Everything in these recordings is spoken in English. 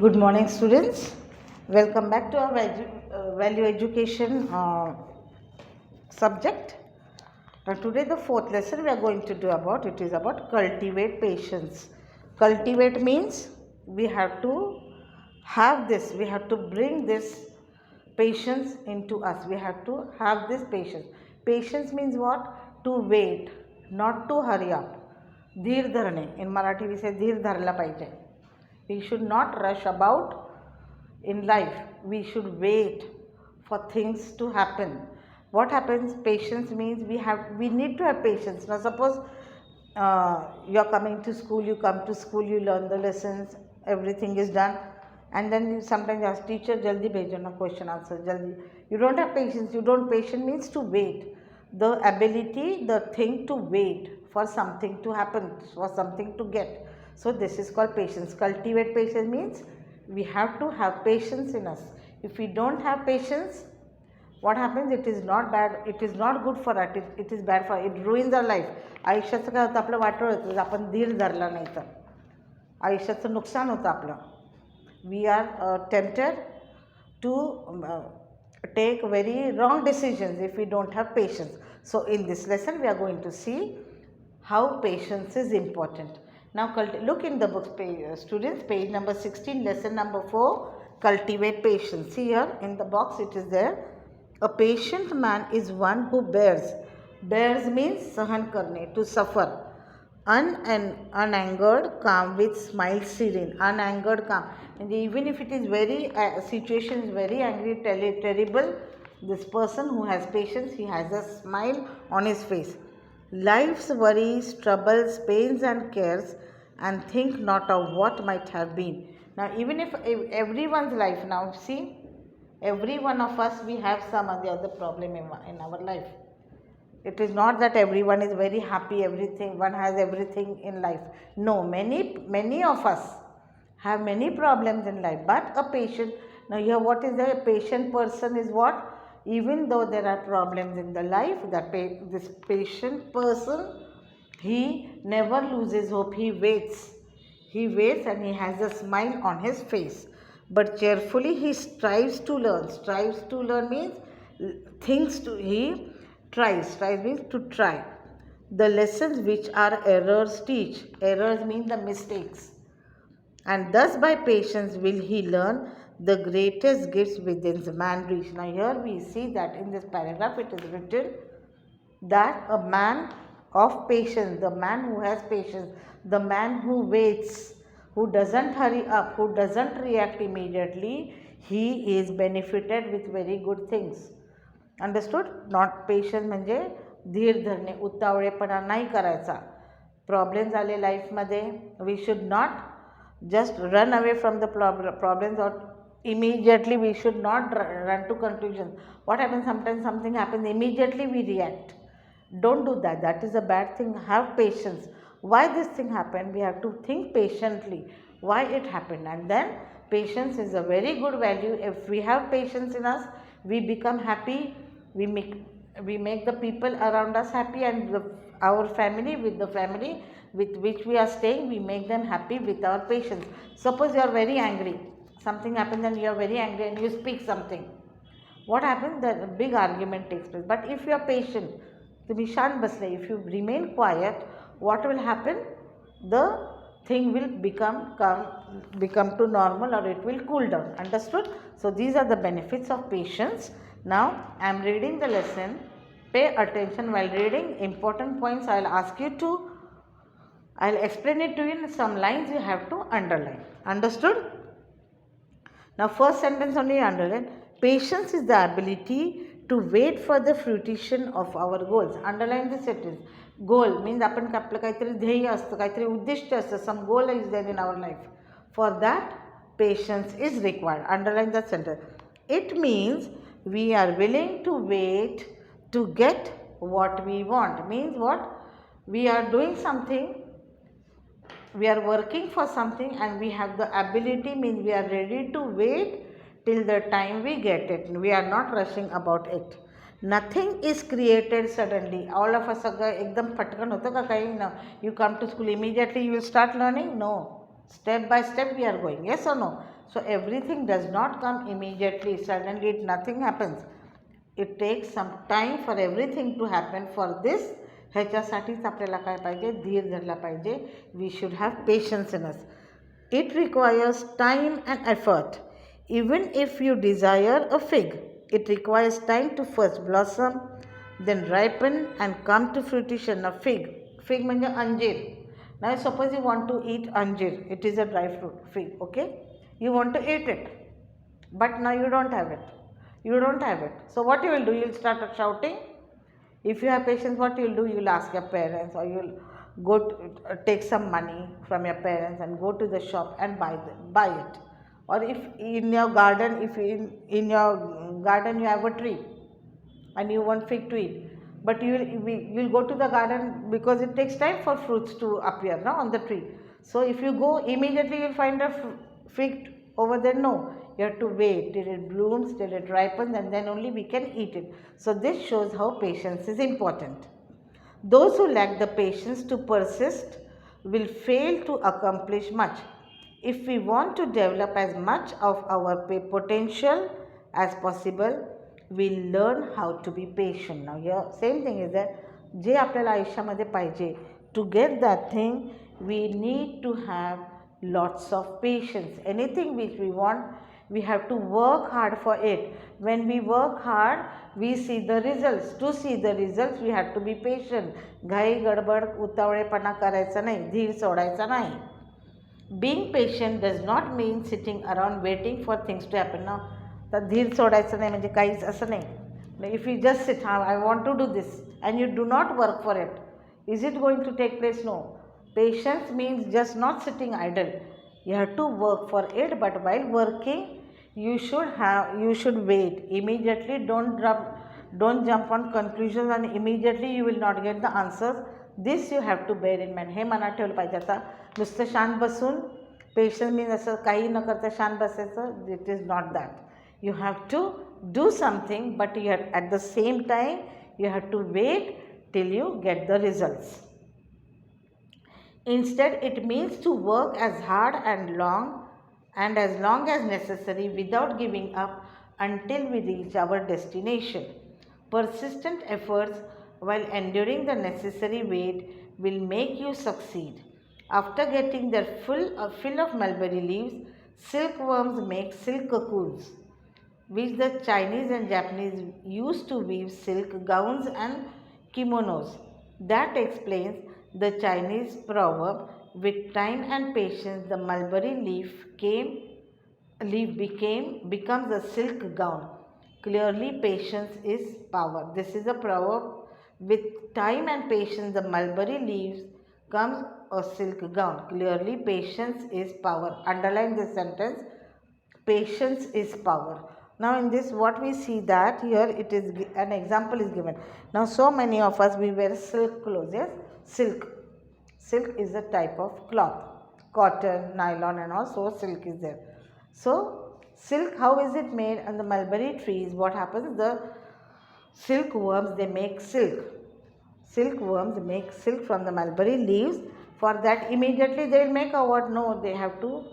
Good morning, students. Welcome back to our value education subject. Now, today the fourth lesson we are going to do about it is about cultivate patience. Cultivate means we have to have this. We have to bring this patience into us. We have to have this patience. Patience means what? To wait, not to hurry up. धीर धरणे. In Marathi we say धीर धरला पाहिजे. We should not rush about in life. We should wait for things to happen. What happens? Patience means we need to have patience. Now suppose you are coming to school, you come to school, you learn the lessons, everything is done, and then you sometimes ask teacher jaldi bhejo na question answer jaldi. You don't have patience. Patience means to wait. The ability, the thing to wait for something to happen, for something to get. So this is called patience. Cultivate patience means we have to have patience in us. If we don't have patience, what happens? It is not bad, it is not good for us, it is bad for, it ruins our life. आयुष्याचं काय होतं? आपलं वाटोळ होतं आपण धीर धरला नाही तर आयुष्याचं नुकसान होतं आपलं. We are tempted to take very wrong decisions if we don't have patience. So in this lesson we are going to see how patience is important. Now look in the books, students, page number 16, lesson number 4, cultivate patience. See here in the box it is there. A patient man is one who bears. Bears means sahan karne, to suffer. Unangered, calm, with smile serene. Unangered, calm. And even if it is very, situation is very angry, terrible, this person who has patience, he has a smile on his face. Life's worries, troubles, pains and cares, and think not of what might have been. Now even if everyone's life, now see, every one of us, we have some or the other problem in our life. It is not that everyone is very happy, one has everything in life. No, many of us have many problems in life, but a patient, now here what is a patient person is what? Even though there are problems in the life, this patient person, he never loses hope. He waits and he has a smile on his face. But cheerfully he strives to learn. Strives to learn means he tries means to try. The lessons which our errors teach. Errors mean the mistakes. And thus by patience will he learn the greatest gifts within man reach. Now here we see that in this paragraph it is written that a man of patience, the man who has patience, the man who waits, who doesn't hurry up, who doesn't react immediately, he is benefited with very good things. Understood? Not patience म्हणजे धीर धरणे, उतावळेपणा नाही करायचा. Problems आले लाईफमध्ये, we should not just run away from the problems, or immediately we should not run to conclusions. What happens? Sometimes something happens, immediately we react. Don't do that. That is a bad thing. Have patience. Why this thing happened? We have to think patiently why it happened, and then patience is a very good value. If we have patience in us, we become happy. We make the people around us happy, and our family, with the family with which we are staying, we make them happy with our patience. Suppose you are very angry, something happens and you are very angry and you speak something. What happens? The big argument takes place. But if you are patient, तुम्ही शांत बसले, if you remain quiet, what will happen? The thing will become to normal, or it will cool down. Understood? So these are the benefits of patience. Now I am reading the lesson. Pay attention while reading. Important points I will ask you to, I'll explain it to you in some lines you have to underline. Understood? Now first sentence only underline. Patience is the ability to wait for the fruition of our goals. Underline this sentence. Goal means आपण आपलं काहीतरी ध्येय असतं, काहीतरी उद्दिष्ट असतं, some goal is there in our life. For that, patience is required. Underline that sentence. It means we are willing to wait to get what we want. Means what? We are doing something, we are working for something, and we have the ability, means we are ready to wait till the time we get it. We are not rushing about it. Nothing is created suddenly. All of us एकदम फटकन होतं का काही? No. You come to school, immediately you will start learning? No. Step by step we are going. Yes or no? So everything does not come immediately, suddenly nothing happens. It takes some time for everything to happen. For this, ह्याच्यासाठीच आपल्याला काय पाहिजे, धीर धरला पाहिजे. We should have patience in us. It requires time and effort. Even if you desire a fig, it requires time to first blossom, then ripen and come to fruition. A fig म्हणजे अंजीर. Now suppose you want to eat anjir, it is a dry fruit, fig, okay? You want to eat it, but now you don't have it. You don't have it. So what you will do? You will start shouting. If you have patience, what you will do? You will ask your parents, or you will go to, take some money from your parents and go to the shop and buy it. Or if in your garden, if in your garden you have a tree and you want fig to eat, but you will go to the garden because it takes time for fruits to appear now on the tree. So if you go immediately, you will find a fig over there. No, you have to wait till it blooms, till it ripens, and then only we can eat it. So this shows how patience is important. Those who lack the patience to persist will fail to accomplish much. If we want to develop as much of our potential as possible, we'll learn how to be patient. Now here same thing is that जे आपल्याला आयुष्यामध्ये पाहिजे, to get that thing we need to have lots of patience. Anything which we want, we have to work hard for it. When we work hard, we see the results. To see the results, we have to be patient. घाई गडबड उतावळेपणा करायचा नाही, धीर सोडायचा नाही. Being patient does not mean sitting around waiting for things to happen. Now, तर धीर सोडायचं नाही म्हणजे काहीच असं नाही. If you just sit, I want to do this, and you do not work for it, is it going to take place? No. Patience means just not sitting idle. You have to work for it, but while working, you should wait. Immediately don't jump on conclusions, and immediately you will not get the answers. This you have to bear in mind. हे मनात ठेवलं पाहिजे. आता नुसतं शांत बसून patience means असं काही न करता शांत बसायचं, it is not that. You have to do something, but you have, at the same time you have to wait till you get the results. Instead, it means to work as hard and as long as necessary without giving up until we reach our destination. Persistent efforts while enduring the necessary wait will make you succeed. After getting their fill of mulberry leaves, silkworms make silk cocoons, which the Chinese and Japanese used to weave silk gowns and kimonos. That explains the Chinese proverb, with time and patience the mulberry leaf becomes a silk gown. Clearly, patience is power. This is a proverb. With time and patience the mulberry leaves comes a silk gown. Clearly, patience is power. Underline this sentence. Patience is power. Now in this what we see that here it is an example is given. Now so many of us we wear silk clothes. Yes, silk is a type of cloth, cotton, nylon and all. So silk is there. So silk, how is it made? On the mulberry trees what happens, the silkworms they make silkworms make silk from the mulberry leaves. For that immediately they will make a what? No, they have to,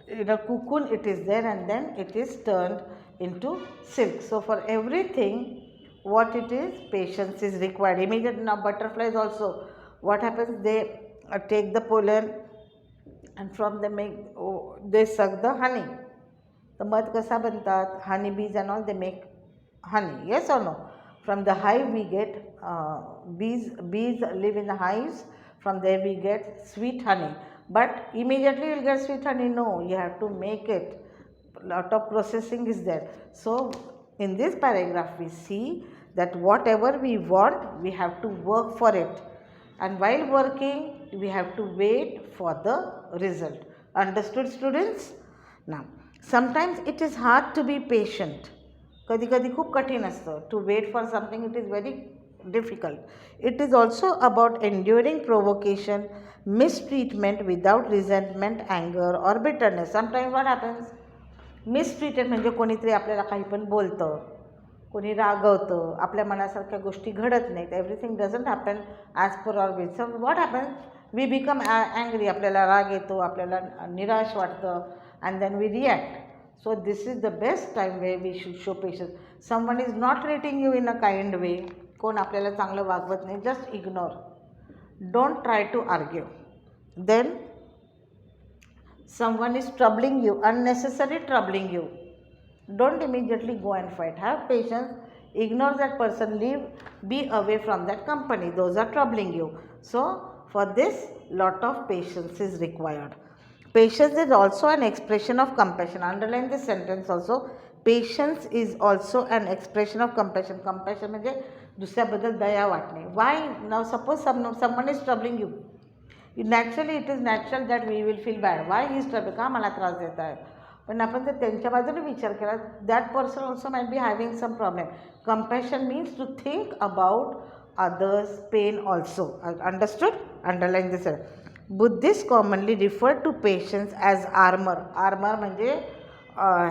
in a cocoon it is there, and then it is turned into silk. So for everything what it is, patience is required. Immediately. Now butterflies also, what happens, they take the pollen and from them they suck the honey. The मध कसा बनतात, honey bees and all, they make honey. Yes or no? From the hive we get bees live in the hives. From there we get sweet honey. But immediately you will get sweet honey? No, you have to make it. Lot of processing is there. So in this paragraph we see that whatever we want, we have to work for it. And while working, we have to wait for the result. Understood, students? Now, sometimes it is hard to be patient. कधी कधी खूप कठीण असतं. To wait for something, it is very difficult. It is also about enduring provocation, mistreatment without resentment, anger or bitterness. Sometimes what happens? Mistreated म्हणजे कोणीतरी आपल्याला काही पण बोलतं, कोणी रागवतं, आपल्या मनासारख्या गोष्टी घडत नाहीत. Everything doesn't happen as per our will. So what happens, we become angry. आपल्याला राग येतो, आपल्याला निराश वाटतं, and then we react. So this is the best time where we should show patience. Someone is not treating you in a kind way, कोण आपल्याला चांगलं वागवत नाही, just ignore. Don't try to argue. Then someone is troubling you, unnecessary troubling you, don't immediately go and fight. Have patience, ignore that person, leave, be away from that company. Those are troubling you. So for this, lot of patience is required. Patience is also an expression of compassion. Underline this sentence also. Patience is also an expression of compassion. Compassion म्हणजे दुसऱ्याबद्दल दया वाटणे. Why? Now suppose someone is troubling you. Naturally it is natural that we will feel bad. Why he is troubling? का मला त्रास देत आहे? पण आपण जर त्यांच्या बाजूने विचार केला, that person also might be having some problem. Compassion means to think about others' pain also. Understood? Underline this. Buddhists commonly refer to patience as armor. Armor म्हणजे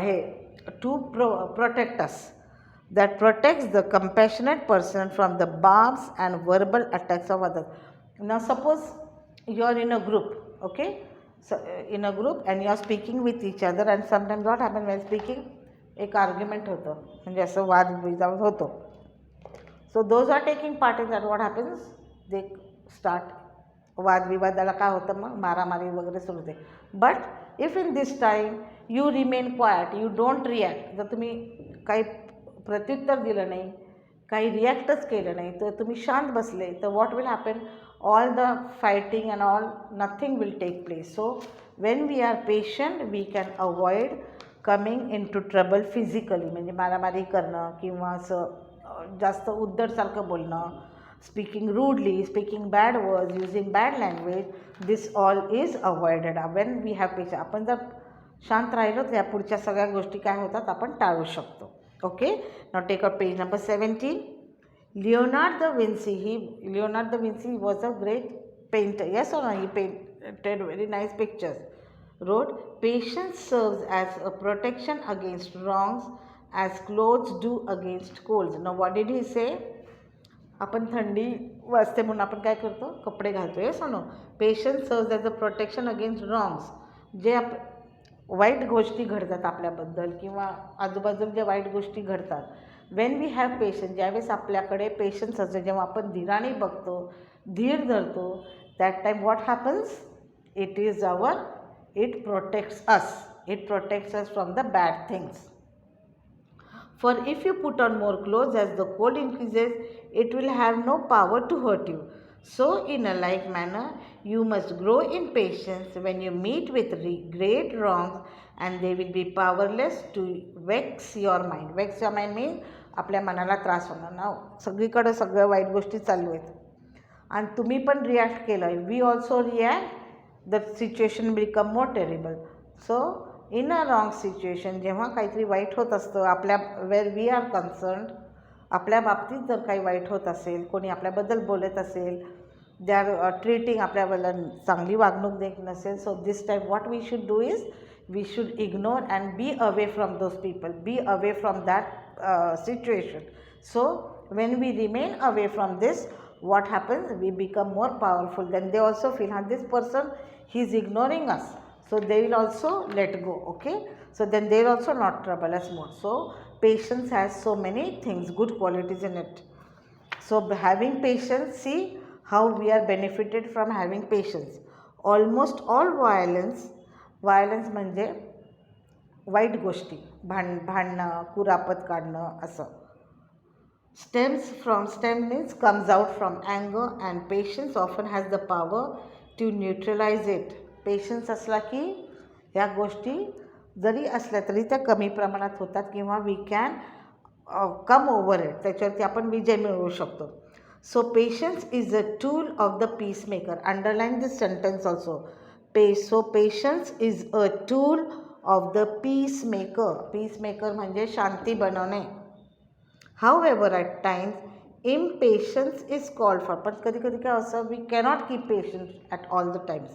हे to protect us. That protects the compassionate person from the barbs and verbal attacks of others. Now suppose you are in a group, okay? So in a group and you are speaking with each other, and sometimes what happens when speaking, एक argument होतं, म्हणजे असं वादविवाद होतो. So those are taking part in that, what happens, they start वादविवादाला काय होतं, मग मारामारी वगैरे सुरू होते. But if in this time you remain quiet, you don't react, जर तुम्ही काही प्रत्युत्तर दिलं नाही, काही रिॲक्टच केलं नाही, तर तुम्ही शांत बसले, तर what will happen, all the fighting and all, nothing will take place. So when we are patient, we can avoid coming into trouble physically. म्हणजे मारामारी करणं किंवा असं जास्त उद्धटसारखं बोलणं, speaking rudely, speaking bad words, using bad language, this all is avoided when we have patience. आपण जर शांत राहिलो तर या पुढच्या सगळ्या गोष्टी काय होतात आपण टाळू शकतो. Okay, now take up page number 17. Leonardo da Vinci was a great painter. Yes or no? He painted very nice pictures. Wrote, patience serves as a protection against wrongs as clothes do against colds. Now what did he say? आपण थंडी वाजते म्हणून आपण काय करतो, कपडे घालतो. Yes or no? Patience serves as a protection against wrongs. J white गोष्टी घडतात आपल्याबद्दल किंवा आजूबाजूला ज्या वाईट गोष्टी घडतात, वेन वी हॅव पेशन्स, ज्यावेळेस आपल्याकडे पेशन्स असतो, जेव्हा आपण धीराने बघतो, धीर धरतो, that time what happens, it protects us from the bad things. For if you put on more clothes as the cold increases, it will have no power to hurt you. So in a like manner, you must grow in patience when you meet with great wrongs, and they will be powerless to vex your mind. Vex your mind means आपल्या मनाला त्रास होणार. ना सगळीकडे सगळ्या white गोष्टी चालू आहेत आणि तुम्ही पण रिॲक्ट केलं आहे, we also react, the situation become more terrible. So in a wrong situation, जेव्हा काहीतरी वाईट होत असतं आपल्या, वेर वी आर कन्सर्न्ड, आपल्या बाबतीत जर काही वाईट होत असेल, कोणी आपल्याबद्दल बोलत असेल, दे आर ट्रीटिंग आपल्याबद्दल चांगली वागणूक देत नसेल, so this time what we should do is we should ignore and be away from those people, be away from that situation. So when we remain away from this, what happens, we become more powerful. Then they also feel, this person, he is ignoring us, so they will also let go. Okay, so then they will also not trouble us more. So patience has so many things, good qualities in it. So having patience, see how we are benefited from having patience. Almost all violence म्हणजे वाईट गोष्टी, भांडणं, कुरापत काढणं, असं. Stem means comes out from अँगर, and patience often has the power to neutralize it. Patience असला की ह्या गोष्टी जरी असल्या तरी त्या कमी प्रमाणात होतात किंवा we can come over it, त्याच्यावरती आपण विजय मिळवू शकतो. So patience is a tool of the peace maker. Underline this sentence also. So patience is a tool of the peace maker म्हणजे शांती बनवणे. However at times impatience is called for, पण कधी कधी काय असं, we cannot keep patience at all the times.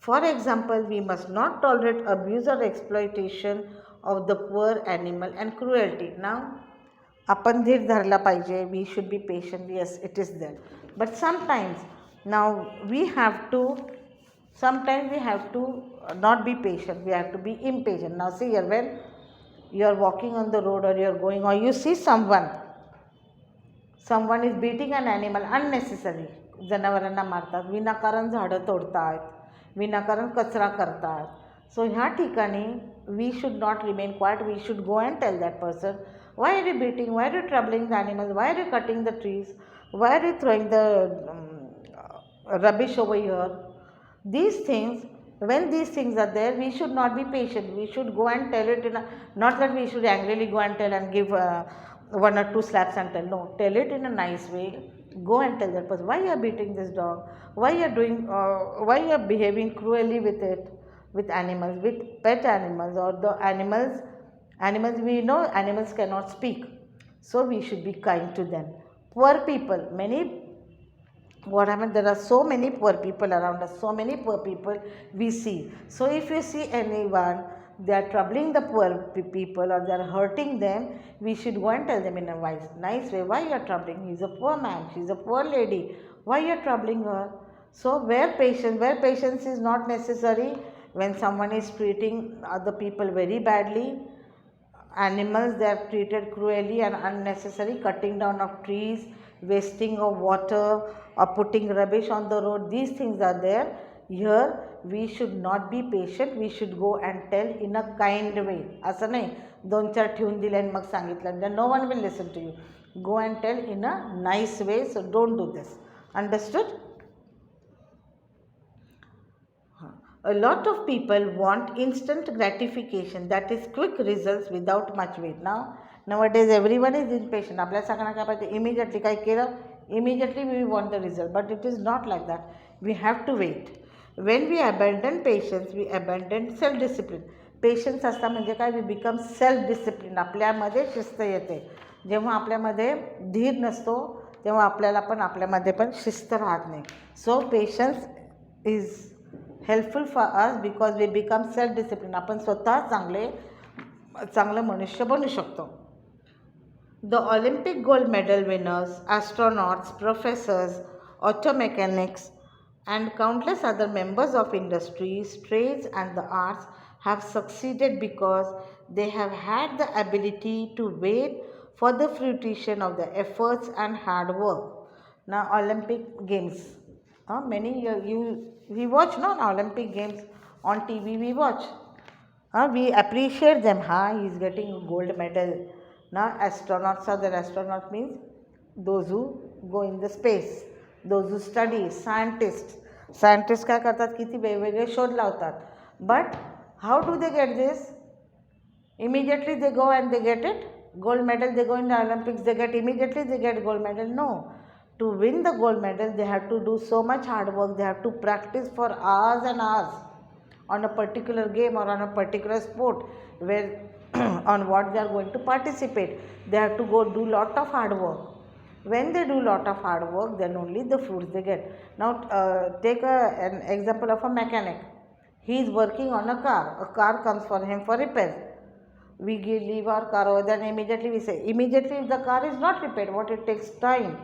For example, we must not tolerate abuse or exploitation of the poor animal and cruelty. Now आपण धीर धरला पाहिजे, we should be patient, yes it is there, but sometimes now we have to Sometimes we have to not be patient, we have to be impatient. Now see here, when you are walking on the road or you are going, or you see someone is beating an animal unnecessary, जनावरांना मारतात, विनाकारण झाडं तोडतात, विनाकारण कचरा करतात. सो ह्या ठिकाणी we should not remain quiet, we should go and tell that person, why are you beating, why are you troubling the animals, why are you cutting the trees, why are you throwing the rubbish over here. These things, when these things are there, we should not be patient, we should go and tell it in a, not that we should angrily go and tell and give one or two slaps and tell, no, tell it in a nice way. Go and tell that person, why you are beating this dog, why you are doing why you are behaving cruelly with it, with animals, with pet animals, or the animals we know animals cannot speak, so we should be kind to them. Poor people, what happened, there are so many poor people around us, so many poor people we see. So if you see anyone, they are troubling the poor people or they are hurting them, we should go and tell them in a nice way, why you are troubling, he is a poor man, she is a poor lady, why you are troubling her. So where patience is not necessary, when someone is treating other people very badly, animals they are treated cruelly and unnecessary, cutting down of trees, wasting of water, or putting rubbish on the road, these things are there. Here we should not be patient, we should go and tell in a kind way. असं नाही दोन चार ठेवून दिले आणि मग सांगितलं, then no one will listen to you. Go and tell in a nice way, so don't do this. Understood? A lot of people want instant gratification, that is quick results without much wait. Nowadays everyone is impatient. आपल्याला सगळ्यांना काय पाहिजे, immediately काय केलं, immediately we want the result, but it is not like that. We have to wait. When we abandon patience, we abandon self discipline. Patience असता म्हणजे काय, we become self discipline, आपल्यामध्ये शिस्त येते. जेव्हा आपल्यामध्ये धीर नसतो तेव्हा आपल्याला पण आपल्यामध्ये पण शिस्त राहत नाही. So patience is helpful for us because we become self discipline. आपण स्वतः चांगलं मनुष्य बनू शकतो. The Olympic gold medal winners, astronauts, professors, auto mechanics, and countless other members of industries, trades, and the arts have succeeded because they have had the ability to wait for the fruition of their efforts and hard work. Now, Olympic Games. We watch Olympic Games on TV. We watch. We appreciate them. He is getting a gold medal. Now astronauts are there. Astronaut means those who go in the space, those who study. Scientists काय करतात, किती वेगवेगळे शोध लावतात. But how do they get this? Immediately they go and they get it. Gold medal, they go in the Olympics, they get immediately they get gold medal. No. To win the gold medal, they have to do so much hard work. They have to practice for hours and hours on a particular game or on a particular sport where on what they are going to participate. They have to go do lot of hard work. When they do lot of hard work, then only the fruits they get. Now take an example of a mechanic. He is working on a car. A car comes for him for repair. We leave our car over there and immediately we say, immediately if the car is not repaired, what it takes time.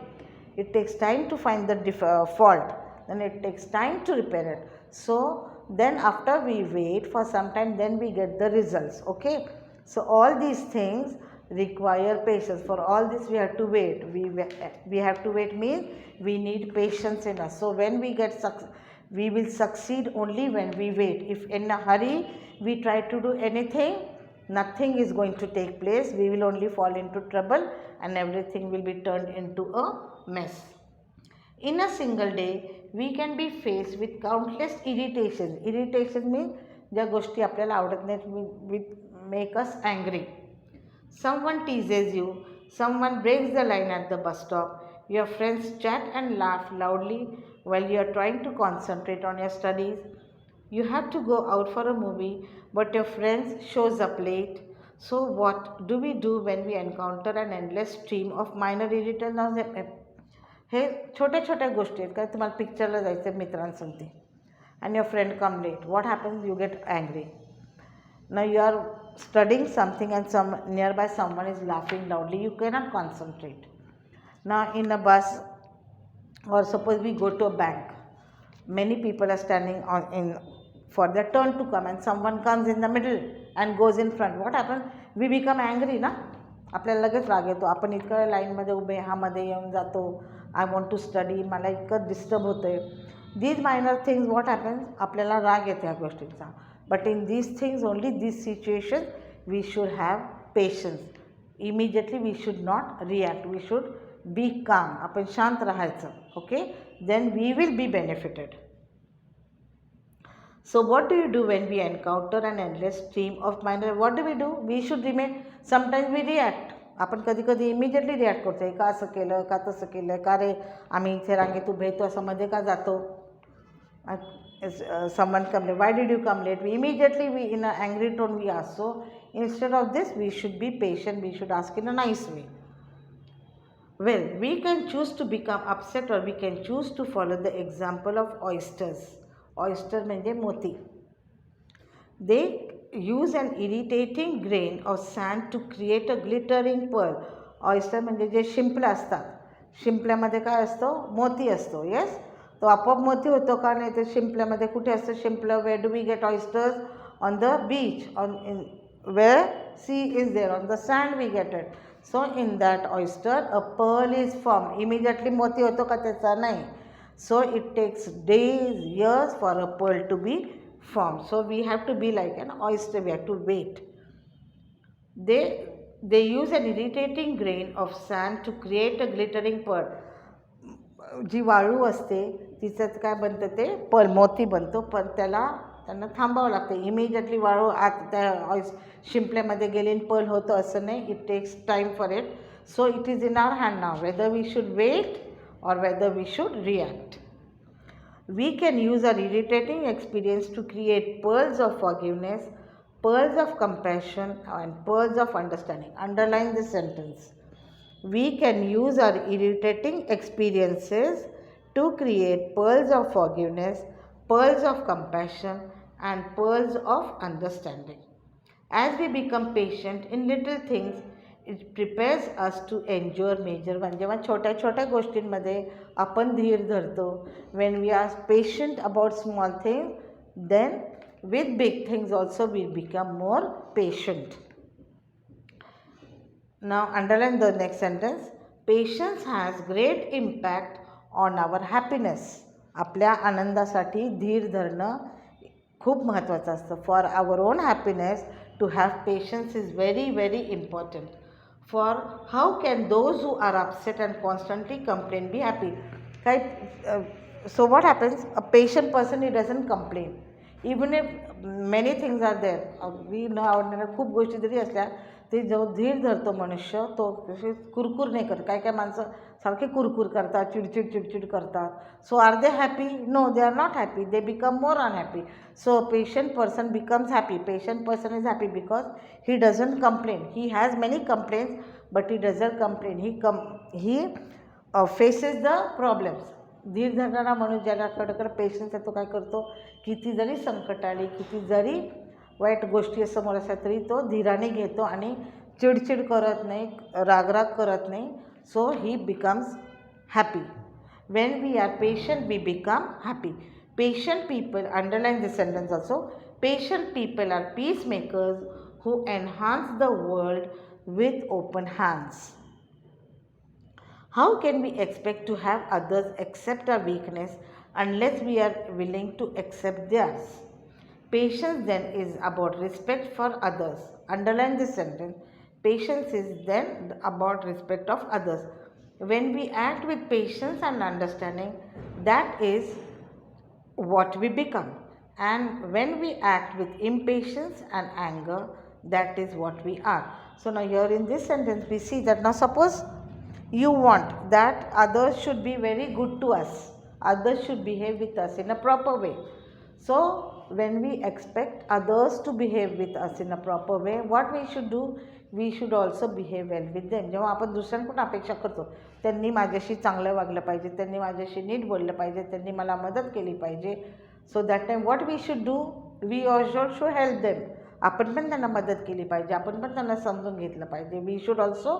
It takes time to find the fault. Then it takes time to repair it. So then after we wait for some time, then we get the results. Okay. So all these things require patience. For all this we have to wait. We have to wait means we need patience in us. So when we get we will succeed only when we wait. If in a hurry we try to do anything, nothing is going to take place. We will only fall into trouble and everything will be turned into a mess. In a single day we can be faced with countless irritations. Irritation means ज्या गोष्टी आपल्याला आवडत नाहीत, make us angry. Someone teases you, someone breaks the line at the bus stop, your friends chat and laugh loudly while you are trying to concentrate on your studies. You have to go out for a movie, but your friends shows up late. So what do we do when we encounter an endless stream of minor irritants? हे छोट्या छोट्या गोष्टी आहेत. काय तुम्हाला पिक्चरला जायचं मित्रांसोबत and your friend come late, what happens? You get angry. Now you are studying something and nearby someone is laughing loudly, you cannot concentrate. Now in a bus, or suppose we go to a bank, many people are standing on in for their turn to come and someone comes in the middle and goes in front. What happens? We become angry ना, आपल्याला लगेच राग येतो. आपण इतकं लाईनमध्ये उभे, ह्यामध्ये येऊन जातो, आय वॉन्ट टू स्टडी, मला इतकं डिस्टर्ब होतं आहे. These minor things what happens, आपल्याला राग येते ह्या गोष्टींचा. But in these things only these situation we should have patience. Immediately we should not react, we should be calm. आपण शांत राहायचं. Okay, then we will be benefited. So what do you do when we encounter an endless stream of minor? What do? We should remain. Sometimes we react. आपण कधी कधी immediately react करतो. का असं केलं, का तसं केलं, का रे आम्ही इथे रांगेत उभे येतो, असं मध्ये का जातो. Someone come late. Why did you come late? We immediately, in an angry tone we ask. So instead of this, we should be patient. We should ask in a nice way. Well, we can choose to become upset or we can choose to follow the example of oysters. Oyster म्हणजे मोती. They use an irritating grain of sand to create a glittering pearl. Oyster म्हणजे जे शिंपलं असतात. शिंपल्यामध्ये काय असतो? मोती असतो. Yes, तो आपोआप मोती होतो का? नाही तर शिंपल्यामध्ये कुठे असतं शिंपलं? Where do we get oysters? On the beach, on in where sea is there, on the sand we get it. So in that oyster a pearl is form. Immediately मोती होतो का त्याचा? नाही. So it takes days, years for a pearl to be formed. So we have to be like an oyster, we have to wait. They use an irritating grain of sand to create a glittering pearl. जी वाळू असते तिच्यात काय बनतं? ते Perl, मोती बनतो. पण त्यांना थांबावं लागतं. इमिजिएटली वाळू आत त्या शिंपल्यामध्ये गेली पर्ल होतं असं नाही. It takes time for it. So it is in our hand now whether we should wait or whether we should react. We can use our irritating experience to create pearls of forgiveness, pearls of compassion and pearls of understanding. Underline this sentence. We can use our irritating experiences to create pearls of forgiveness, pearls of compassion and pearls of understanding. As we become patient in little things, it prepares us to endure major ones. जेव्हा छोट्या छोट्या गोष्टींमध्ये आपण धीर धरतो, when we are patient about small things, then with big things also we become more patient. Now underline the next sentence. Patience has great impact on our happiness. आपल्या आनंदासाठी धीर धरणं खूप महत्त्वाचं असतं. For our own happiness, to have patience is very, very important. For how can those who are upset and constantly complain be happy? So what happens? A patient person, he doesn't complain. Even if many things are there. We know आवडणाऱ्या खूप गोष्टी जरी असल्या ते जो धीर धरतो मनुष्य तो कुरकुर नाही करत. काय काय माणसं सारखे कुरकुर करतात, चिडचिड करतात. So are they happy? No, they are not happy. They become more unhappy. So patient person becomes happy. Patient person is happy because he doesn't complain. He has many complaints but he doesn't complain. He faces the problems. धीर धरणारा माणूस ज्याच्याकडे patience आहे तो काय करतो? किती जरी संकट आली, किती जरी वाईट गोष्टी समोर असल्या तरी तो धीराने घेतो आणि चिडचिड करत नाही, रागराग करत नाही. So he becomes happy. When we are patient, we become happy. Patient people, underline this sentence also, patient people are peacemakers who enhance the world with open hands. How can we expect to have others accept our weakness unless we are willing to accept theirs? Patience then is about respect for others. Underline this sentence. Patience is then about respect of others. When we act with patience and understanding, that is what we become. And when we act with impatience and anger, that is what we are. So now here in this sentence we see that now suppose you want that others should be very good to us, others should behave with us in a proper way. So when we expect others to behave with us in a proper way, what we should do? We should also behave well with them. जेव्हा आपण दुसऱ्यांकडून अपेक्षा करतो त्यांनी माझ्याशी चांगलं वागलं पाहिजे, त्यांनी माझ्याशी नीट बोललं पाहिजे, त्यांनी मला मदत केली पाहिजे. So that time what we should do? We also should help them. आपण पण त्यांना मदत केली पाहिजे, आपण पण त्यांना समजून घेतलं पाहिजे. We should also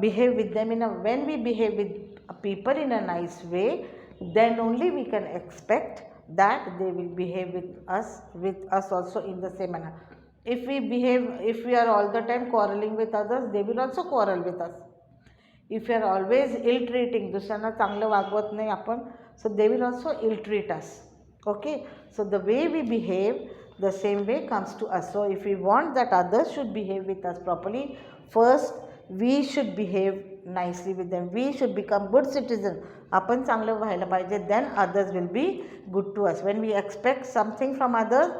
behave with them in a, when we behave with people in a nice way, then only we can expect that they will behave with us also in the same manner. If we are all the time quarreling with others, they will also quarrel with us. If you are always ill treating, दुसऱ्यांना चांगलं वागवत नाही आपण, so they will also ill treat us. Okay, so the way we behave, the same way comes to us. So if we want that others should behave with us properly, first we should behave nicely with them. We should become good citizens. आपण चांगलं व्हायला पाहिजे, then others will be good to us. When we expect something from others,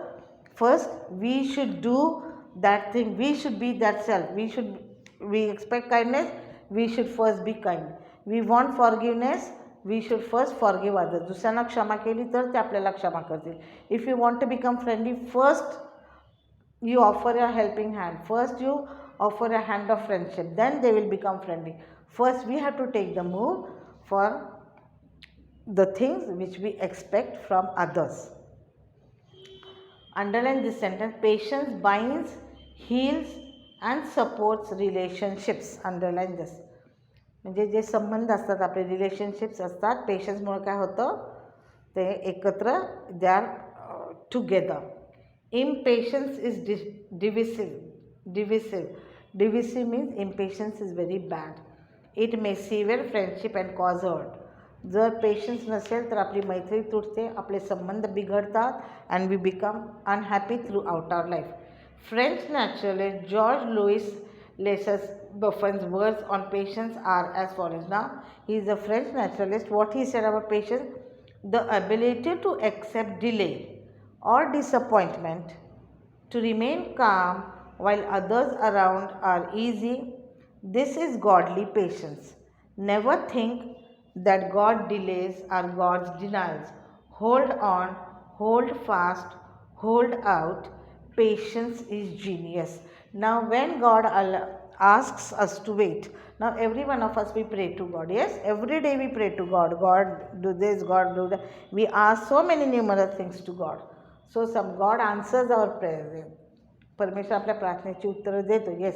first we should do that thing. We should be that self. We expect kindness, we should first be kind. We want forgiveness, we should first forgive others. दुसऱ्यांना क्षमा केली तर ते आपल्याला क्षमा करतील. If you want to become friendly, first you offer a helping hand. First you offer a hand of friendship. Then they will become friendly. First we have to take the move for the things which we expect from others. Underline this sentence. Patience binds, heals and supports relationships. Underline this. म्हणजे जे संबंध असतात, आपले relationships असतात, पेशन्समुळे काय होतं, ते एकत्र they are together. Impatience is divisive means impatience is very bad. It may sever friendship and cause hurt. जर पेशन्स नसेल तर आपली मैत्री तुटते, आपले संबंध बिघडतात, and we become unhappy throughout our life. French naturalist George Louis Buffon's words on patience are as follows. Now, he is a French naturalist. What he said about patience: the ability to accept delay or disappointment, to remain calm while others around are easy. This is godly patience. Never think that God delays are God's denials. Hold on, hold fast, hold out. Patience is genius. Now, when God asks us to wait, now every one of us, we pray to God. Yes, every day we pray to God. God do this, God do that. We ask so many numerous things to God. So God answers our prayer. परमेश्वर आपल्या प्रार्थनेची उत्तरं देतो. Yes.